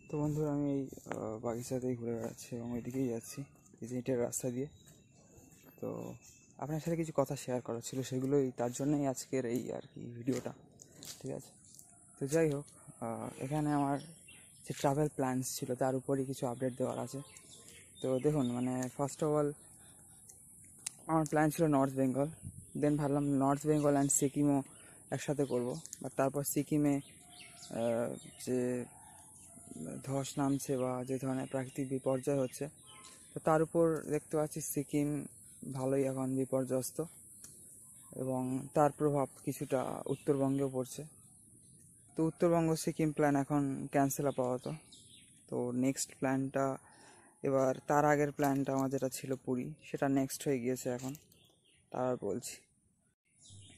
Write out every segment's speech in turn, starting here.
তো বন্ধুরা আমি এই বাগিচাতেই ঘুরে বেড়াচ্ছি এবং ওইদিকেই যাচ্ছি এই যে ইটের রাস্তা দিয়ে। তো আপনার সাথে কিছু কথা শেয়ার করা ছিল, সেগুলোই তার জন্যই আজকের এই আর কি ভিডিওটা, ঠিক আছে। তো যাই হোক, এখানে আমার যে ট্রাভেল প্ল্যানস ছিল তার উপরই কিছু আপডেট দেওয়ার আছে। তো দেখুন, মানে ফার্স্ট অফ অল আমার প্ল্যান ছিল নর্থ বেঙ্গল, দেন ভাবলাম নর্থ বেঙ্গল অ্যান্ড সিকিমও একসাথে করব। বাট তারপর সিকিমে যে ধস নামছে বা যে ধরনের প্রাকৃতিক বিপর্যয় হচ্ছে, তো তার উপর দেখতে পাচ্ছি সিকিম ভালোই এখন বিপর্যস্ত এবং তার প্রভাব কিছুটা উত্তরবঙ্গেও পড়ছে। তো উত্তরবঙ্গ সিকিম প্ল্যান এখন ক্যান্সেল আপাতত। তো নেক্সট প্ল্যানটা, এবার তার আগের প্ল্যানটা আমার যেটা ছিল পুরী, সেটা নেক্সট হয়ে গিয়েছে এখন, তার বলছি।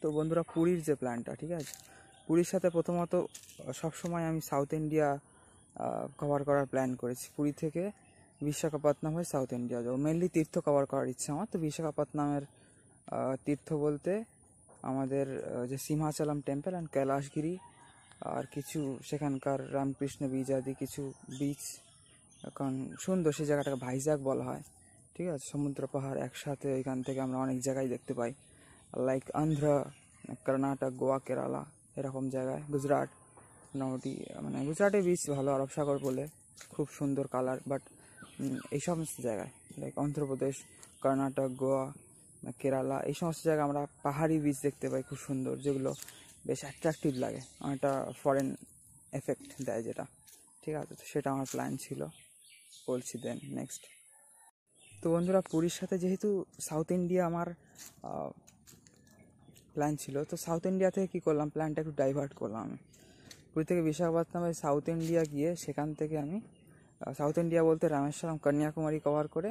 তো বন্ধুরা, পুরীর যে প্ল্যানটা, ঠিক আছে, পুরীর সাথে প্রথমত সবসময় আমি সাউথ ইন্ডিয়া কভার করার প্ল্যান করেছি। পুরী থেকে বিশাখাপত্তনম হয়ে সাউথ ইন্ডিয়া যাবো, মেনলি তীর্থ কভার করার ইচ্ছা আমার। তো বিশাখাপত্তনমের তীর্থ বলতে আমাদের যে সিংহাচলম টেম্পল অ্যান্ড কৈলাসগিরি, আর কিছু সেখানকার রামকৃষ্ণ বীচ আদি কিছু বিচ, এখন সুন্দর সেই জায়গাটাকে ভাইজাগ বলা হয়, ঠিক আছে। সমুদ্র পাহাড় একসাথে, এখান থেকে আমরা অনেক জায়গায় দেখতে পাই, লাইক অন্ধ্র, কর্ণাটক, গোয়া, কেরালা, এরকম জায়গায়, গুজরাট। মোটামুটি মানে গুজরাটে বিচ ভালো, আরব সাগর বলে খুব সুন্দর কালার। বাট এই সমস্ত জায়গায় লাইক অন্ধ্রপ্রদেশ, কর্ণাটক, গোয়া, কেরালা, এই সমস্ত জায়গায় আমরা পাহাড়ি বিচ দেখতে পাই খুব সুন্দর, যেগুলো বেশ অ্যাট্রাকটিভ লাগে, অনেকটা ফরেন এফেক্ট দেয় যেটা, ঠিক আছে। তো সেটা আমার প্ল্যান ছিল, বলছি। দেন নেক্সট, তো বন্ধুরা, পুরীর সাথে যেহেতু সাউথ ইন্ডিয়া আমার প্ল্যান ছিল, তো সাউথ ইন্ডিয়া থেকে কী করলাম, প্ল্যানটা একটু ডাইভার্ট করলাম আমি। পুরী থেকে বিশাখাপত্তনমে সাউথ ইন্ডিয়া গিয়ে সেখান থেকে আমি সাউথ ইন্ডিয়া বলতে রামেশ্বরম, কন্যাকুমারী কভার করে,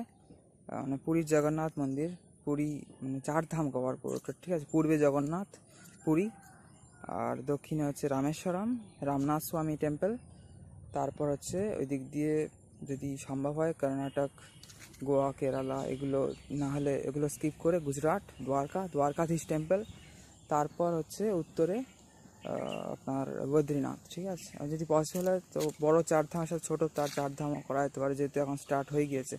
মানে পুরীর জগন্নাথ মন্দির, পুরী মানে 4 ধাম কভার করবো, ঠিক আছে। পূর্বে জগন্নাথ পুরী, আর দক্ষিণে হচ্ছে রামেশ্বরম, রামনাথ স্বামী টেম্পল, তারপর হচ্ছে ওই দিক দিয়ে যদি সম্ভব হয় কর্ণাটক, গোয়া, কেরালা, এগুলো না হলে এগুলো স্কিপ করে গুজরাট, দ্বারকাধীশ টেম্পল, তারপর হচ্ছে উত্তরে আপনার বদ্রীনাথ, ঠিক আছে। আর যদি পসিবল হয় তো বড় 4 ধাম সাথে ছোটো তার 4 ধামও করা যেতে পারে, যেহেতু এখন স্টার্ট হয়ে গিয়েছে,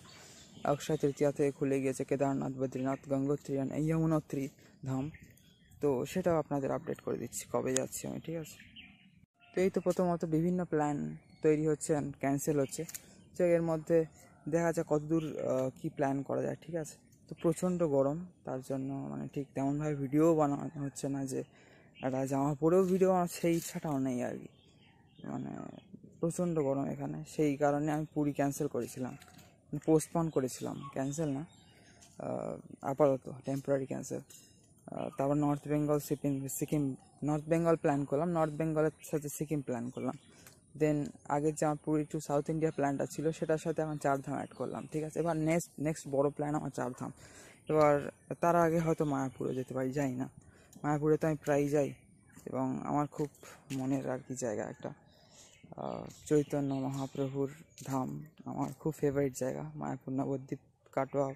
অক্ষয় তৃতীয়া থেকে খুলে গিয়েছে কেদারনাথ, বদ্রীনাথ, গঙ্গোত্রী, যমুনোত্রী ধাম। তো সেটাও আপনাদের আপডেট করে দিচ্ছি কবে যাচ্ছি আমি, ঠিক আছে। তো এই তো প্রথমত বিভিন্ন প্ল্যান তৈরি হচ্ছে, ক্যান্সেল হচ্ছে, তো এর মধ্যে দেখা যাক কতদূর কী প্ল্যান করা যায়, ঠিক আছে। তো প্রচণ্ড গরম, তার জন্য মানে ঠিক তেমনভাবে ভিডিও বানানো হচ্ছে না, যে একটা জামা পরেও ভিডিও বানানো সেই ইচ্ছাটাও নেই আর কি। মানে প্রচণ্ড গরম এখানে, সেই কারণে আমি পুরী ক্যান্সেল করেছিলাম, পোস্টপন করেছিলাম, ক্যান্সেল না, আপাতত টেম্পোরারি ক্যান্সেল। তারপর north Bengal, Sikkim, north Bengal plan করলাম, নর্থ বেঙ্গলের সাথে সিকিম প্ল্যান করলাম। দেন আগের যে আমার পুরী টু সাউথ ইন্ডিয়া প্ল্যানটা ছিল, সেটার সাথে এখন 4 ধাম অ্যাড করলাম, ঠিক আছে। এবার নেক্সট বড় প্ল্যান আমার 4 ধাম। এবার তার আগে হয়তো মায়াপুরে যেতে পারি, যাই না, মায়াপুরে তো আমি প্রায়ই যাই এবং আমার খুব মনের আর কি জায়গা একটা, চৈতন্য মহাপ্রভুর ধাম আমার খুব ফেভারিট জায়গা। মায়াপুর, নবদ্বীপ, কাটোয়া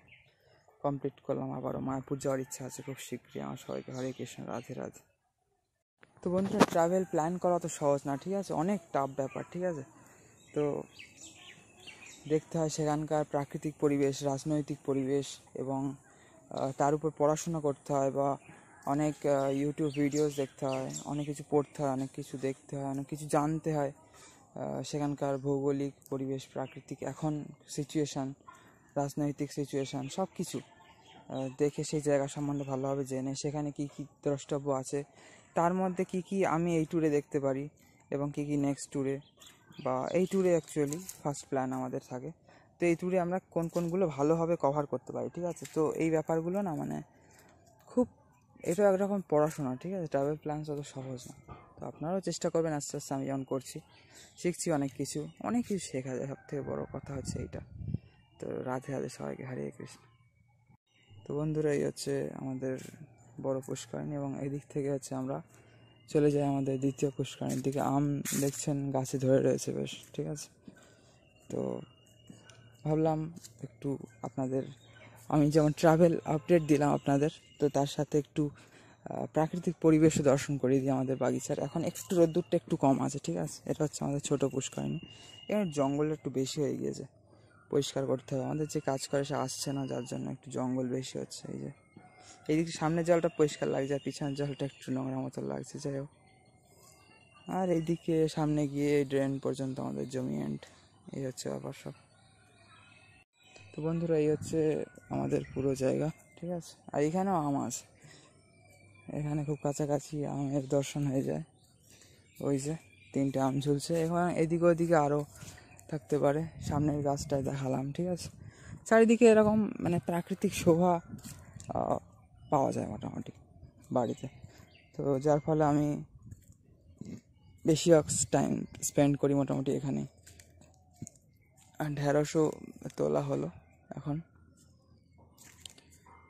কমপ্লিট করলাম, আবারও মায়াপুর যাওয়ার ইচ্ছা আছে খুব শীঘ্রই আমার। সবাইকে হরে কৃষ্ণ, রাধে রাধে। তো বন্ধুরা, ট্রাভেল প্ল্যান করা তো সহজ না, ঠিক আছে, অনেক টাফ ব্যাপার, ঠিক আছে। তো দেখতে হয় সেখানকার প্রাকৃতিক পরিবেশ, রাজনৈতিক পরিবেশ, এবং তার উপর পড়াশোনা করতে হয়, বা অনেক ইউটিউব ভিডিওস দেখতে হয়, অনেক কিছু পড়তে হয়, অনেক কিছু দেখতে হয়, অনেক কিছু জানতে হয়, সেখানকার ভৌগোলিক পরিবেশ, প্রাকৃতিক এখন সিচুয়েশান, রাজনৈতিক সিচুয়েশান, সব কিছু দেখে সেই জায়গা সম্বন্ধে ভালোভাবে জেনে সেখানে কী কী দ্রষ্টব্য আছে, তার মধ্যে কী কী আমি এই ট্যুরে দেখতে পারি এবং কী কী নেক্সট ট্যুরে, বা এই ট্যুরে অ্যাকচুয়ালি ফার্স্ট প্ল্যান আমাদের থাকে। তো এই ট্যুরে আমরা কোনগুলো ভালোভাবে কভার করতে পারি, ঠিক আছে। তো এই ব্যাপারগুলো না, মানে খুব, এটা একরকম পড়াশোনা, ঠিক আছে, ট্রাভেল প্ল্যান অত সহজ না। তো আপনারাও চেষ্টা করবেন, আস্তে আস্তে আমি যেমন করছি, শিখছি অনেক কিছু শেখা যায়, সবথেকে বড়ো কথা হচ্ছে এইটা। তো রাধে রাধে, সবাইকে হরে কৃষ্ণ। তো বন্ধুরা, এই হচ্ছে আমাদের বড় পুষ্করিণী, এবং এদিক থেকে হচ্ছে আমরা চলে যাই আমাদের দ্বিতীয় পুষ্করিণীর দিকে। আম দেখছেন গাছে ধরে রয়েছে বেশ, ঠিক আছে। তো ভাবলাম একটু আপনাদের, আমি যেমন ট্রাভেল আপডেট দিলাম আপনাদের, তো তার সাথে একটু প্রাকৃতিক পরিবেশও দর্শন করিয়ে দিই আমাদের বাগিচার। এখন একটু রোদ্দুরটা একটু কম আছে, ঠিক আছে। এটা হচ্ছে আমাদের ছোট পুষ্করিণী। এখানে জঙ্গল একটু বেশি হয়ে গিয়েছে, পরিষ্কার করতে হবে। আমাদের যে কাজ করে সে আসছে না, যার জন্য একটু জঙ্গল বেশি হচ্ছে। এই যে এইদিকে সামনের জলটা পরিষ্কার লাগছে, আর পিছনের জলটা একটু নোংরা মতো লাগছে, যাই হোক। আর এইদিকে সামনে গিয়ে ড্রেন পর্যন্ত আমাদের জমি এন্ড। এই হচ্ছে ব্যাপার সব। তো বন্ধুরা, এই হচ্ছে আমাদের পুরো জায়গা, ঠিক আছে। আর এখানেও আম আছে, এখানে খুব কাছাকাছি আমের দর্শন হয়ে যায়। ওই যে 3টে আম ঝুলছে। এখন এদিকে ওদিকে আরও থাকতে পারে, সামনের গাছটায় দেখালাম, ঠিক আছে। চারিদিকে এরকম মানে প্রাকৃতিক শোভা পাওয়া যায় মোটামুটি বাড়িতে। তো যার ফলে আমি বেশি টাইম স্পেন্ড করি মোটামুটি এখানে। আর ঢ্যাঁড়সও তোলা হলো এখন,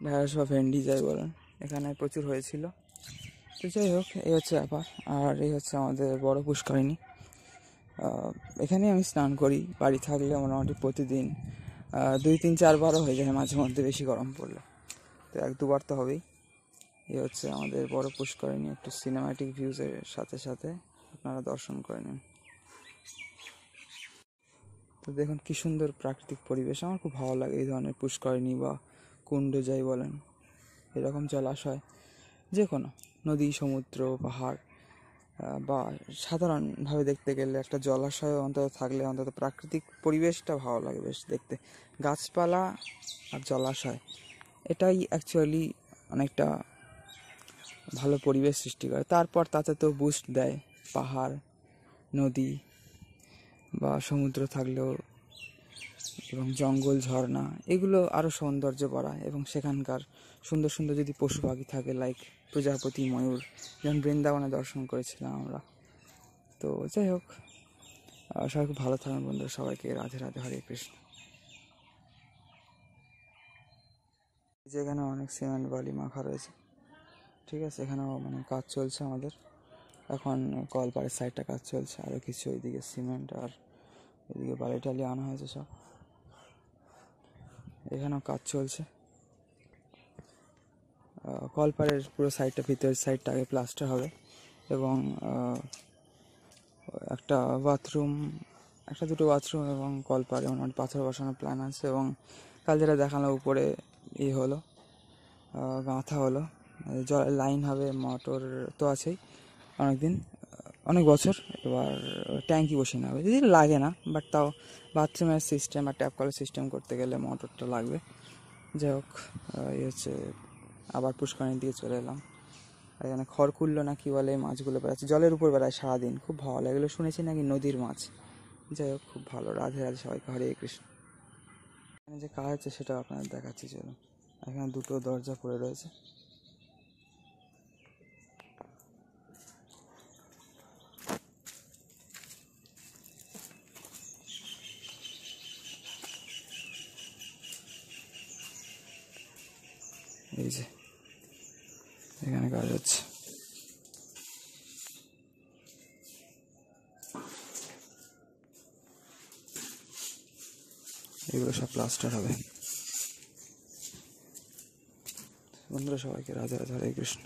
ঢ্যাঁড়স বা ভেন্ডি যাই বলেন, এখানে প্রচুর হয়েছিল। তো যাই হোক, এই হচ্ছে ব্যাপার। আর এই হচ্ছে আমাদের বড় পুষ্করিণী। এখানে আমি স্নান করি বাড়ি থাকলে মোটামুটি প্রতিদিন 2-3-4 বারও হয়ে যায় মাঝে মধ্যে, বেশি গরম পড়লে তো 1-2 বার তো হবেই। এই হচ্ছে আমাদের বড় পুষ্করিণী। একটু সিনেম্যাটিক ভিউজের সাথে সাথে আপনারা দর্শন করে নিন। তো দেখুন কি সুন্দর প্রাকৃতিক পরিবেশ, আমার খুব ভালো লাগে এই ধরনের পুষ্করিণী বা কুণ্ড যাই বলেন, এরকম জলাশয়, যে কোনো নদী, সমুদ্র, পাহাড় বা সাধারণভাবে দেখতে গেলে একটা জলাশয় অন্তত থাকলে অন্তত প্রাকৃতিক পরিবেশটা ভালো লাগে বেশ দেখতে। গাছপালা আর জলাশয়, এটাই অ্যাকচুয়ালি অনেকটা ভালো পরিবেশ সৃষ্টি করে। তারপর তাতে তো বুস্ট দেয় পাহাড়, নদী বা সমুদ্র থাকলেও, এবং জঙ্গল, ঝর্ণা, এগুলো আরও সৌন্দর্য বাড়ায়। এবং সেখানকার সুন্দর সুন্দর যদি পশু পাখি থাকে, লাইক প্রজাপতি, ময়ূর, যেমন বৃন্দাবনে দর্শন করেছিলাম আমরা। তো যাই হোক, সবাই খুব ভালো থাকবেন বন্ধুরা। সবাইকে রাধে রাধে, হরে কৃষ্ণ। যেখানে অনেক সিমেন্ট বালি মাখা রয়েছে, ঠিক আছে। এখানেও মানে কাজ চলছে আমাদের এখন, কলপাড়ের সাইডটা কাজ চলছে, আরও কিছু ওইদিকে সিমেন্ট আর এদিকে বালি টালি আনা হয়েছে সব। এখানেও কাজ চলছে। কলপাড়ের পুরো সাইডটা, ভিতরের সাইডটা আগে প্লাস্টার হবে, এবং একটা বাথরুম, 1-2টো বাথরুম এবং কলপাড়ে মোটামুটি পাথর বসানোর প্ল্যান আছে। এবং কাল যেটা দেখালো উপরে হলো গাঁথা হলো, জলের লাইন হবে, মোটর তো আছেই অনেক বছর। এবার ট্যাঙ্কি বসিয়ে নেওয়া হবে, যদি লাগে না, বাট তাও বাথরুমের সিস্টেম আর ট্যাপ কলের সিস্টেম করতে গেলে মোটরটা লাগবে। যাই হোক, এই হচ্ছে। আবার পুষ্করিণীর দিকে চলে এলাম। এখানে খড়কুল্লো না কি বলে, মাছগুলো বেড়াচ্ছে, জলের উপর বেড়ায় সারাদিন, খুব ভালো লাগে। এগুলো শুনেছি নাকি নদীর মাছ। যাই হোক, খুব ভালো। রাধে রাধে, সবাইকে হরে কৃষ্ণ। এখানে যে কাজ হচ্ছে সেটা আপনাদের দেখাচ্ছি, চলুন। এখানে 2টো দরজা পড়ে রয়েছে, এই যে এখানে কাজ হচ্ছে। এগুলো সব প্লাস্টার হবে। বন্ধুরা, সবাইকে রাধে রাধে, হরে কৃষ্ণ।